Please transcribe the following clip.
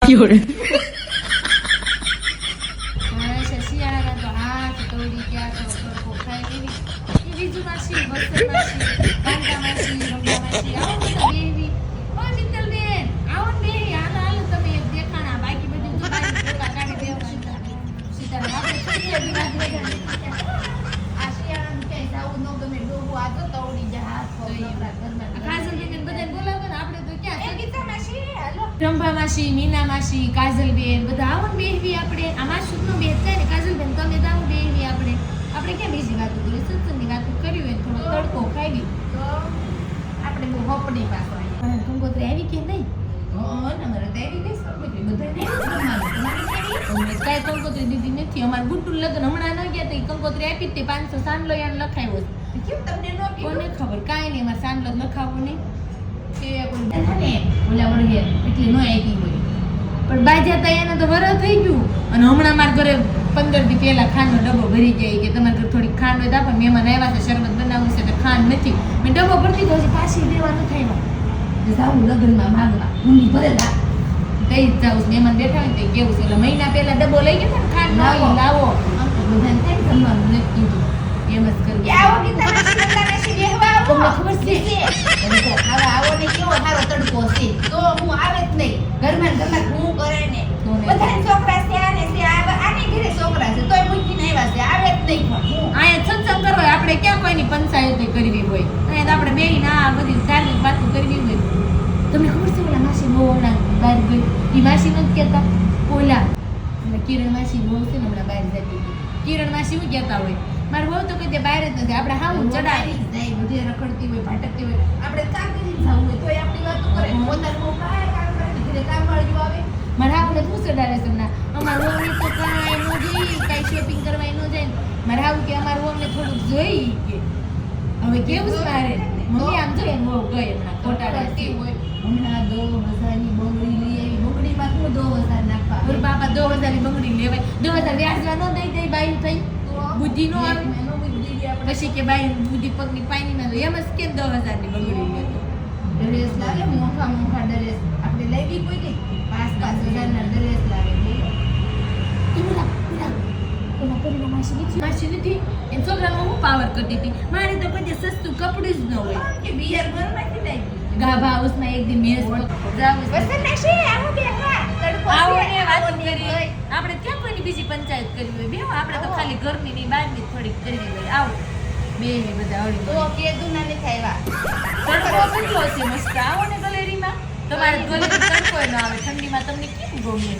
有人。શિયાળાના તો હાથ તોડી ગયા તો સરખો ખાઈ લેવી એ બીજું માસી બસ્તર માસી કાંતા માસી રંગા માસી આવો બધા બેવી ઓ મિત્તલબેન આવો ને બે હાલો હાલો તમે એક દેખાણા બાકી બધું તો બાકી ટોકા કાઢી દેવા સીતારામ આપણે થોડી વાત વધારે આ શિયાળાનું ક્યાંય જાવું ન ગમે ડોહું આ તો તોડી જાય હાથ પગ આપણા ઘરમાં કાજલબેન બધાને બોલાવો ને આપણે તો ક્યાં એ ગીતા માસી હાલો રંભા માસી મીના માસી કાજલબેન બધા આવો ને બેહવી આપણે આમાં શુદ્ધનો બેસ થાય ને કાજલબેન તમે તો આવો બેહવી આપણે ક્યાં બીજી વાતો કરી સત્સંગની વાતો કરી હોય થોડો તડકો ખાવી તો આપણે બહુ હપડી પાછો આવી કંકોત્રી આવી કે નહીં અમારે તો આવી ગઈ કંકોત્રી બધાને કાંઈ કંકોત્રી દીધી નથી અમારે ગુટ્ટું લગ્ન હમણાં ન ગયા તો એ કંકોત્રી આપી તે 500 સાંડલો યાર લખાવ્યો કેમ તમને ન કોને ખબર કાંઈ નહીં અમારે સાંડલો લખાવો નહીં કે ને ઓલા વળગે એટલે ન આવી હોય પણ બાજા તો એને તો વરસ થઈ ગયું અને હમણાં મારા ઘરે 15 દી પહેલા ખાંડનો ડબ્બો ભરી જાય કે તમારે ઘરે થોડીક ખાંડ હોય તો આપણ મહેમાન આવ્યા છે શરબત બનાવવું છે તો ખાંડ નથી મેં ડબ્બો ભરતી તો પાછી દેવાનું થાય જાવું લગ્નમાં માગવા ઊંડી ભરેલા તઈ જ જાઉં મહેમાન બેઠા હોય તો કેવું છે એટલે મહિના પહેલા ડબ્બો લઈ ગયા ને ખાંડ લાવો બધાને થાય જમવાનું નથી કીધું એમ જ કરવું આવો તમને ખબર છે ખાવા આવો ને કેવો સારો તડકો છે તો હું આવે જ નહીં ઘરમાં હું કરે ને બધા છોકરા છે આને છે આની ઘરે છોકરા છે તોય મૂકીને આવ્યા છે આવે જ નહીં પણ અહીંયા સત્સંગ કરવા આપણે ક્યાં કોઈની પંચાયત કરવી હોય અહીંયા તો આપણે બેહીને આ બધી ધાર્મિક વાતો કરવી હોય તમને ખબર છે ઓલા માસી બહુ હમણાં બહાર ગઈ એ માસી નથી કહેતા ઓલા એટલે કિરણ માસી બહુ છે ને હમણાં બહાર જતી કિરણ માસી શું કહેતા હોય મારે બહુ તો કઈ દે બહાર જ નથી આપણે હાવું ચડાવી જાય બધી રખડતી હોય ભાટકતી હોય આપણે કામ કરી જવું હોય તોય આપણી વાતો કરે પોતાનું બહુ કાંઈ કામ કરે ઘરે કામ વાળ્યું આવે મારે આપણે શું ચડાવે છે હમણાં અમારું વહુને તો કાંઈ ન જઈ કાંઈ શોપિંગ કરવા ન જાય મારે આવું કે અમારું વહુને થોડુંક જોઈ કે હવે કેવું છે મારે મમ્મી આમ જોઈએ બહુ ગઈ હમણાં ખોટા રહેતી હોય હમણાં 2000ની બંગડી લઈ આવી બંગડીમાં શું 2000 નાખવા ઓર બાપા 2000ની બંગડી લેવાય 2000 વ્યાજવા ન દઈ દઈ બાયું થઈ બુદ્ધિ નો આવે પછી કે બાઈ બુદ્ધિ પગની પાણીમાં એમ જ કેમ 10,000ની બંગડી લેતો ડ્રેસ લાવે મોંઘા ડ્રેસ આપણે લેવી કોઈ કે 5,000ના ડ્રેસ લાવે માસી નથી એ છોકરામાં હું પાવર કરતી હતી મારે તો કોઈ સસ્તું કપડું જ ન હોય કે બિયર ઘરમાંથી લાવી ગાભા હાઉસમાં એક દી મેસ જાવ આવો ને વાત કરી આપણે ક્યાં કોઈની બીજી પંચાયત કરવી હોય બેહો આપણે તો ખાલી ઘરની ની બહારની થોડીક કરવી હોય આવો બે બધા આવડી તો કે દુના ને ખાયવા તડકો કેટલો છે મસ્ત આવો ને ગલેરીમાં તમારે ગલેરી તડકો ન આવે ઠંડીમાં તમને કેમ ગમે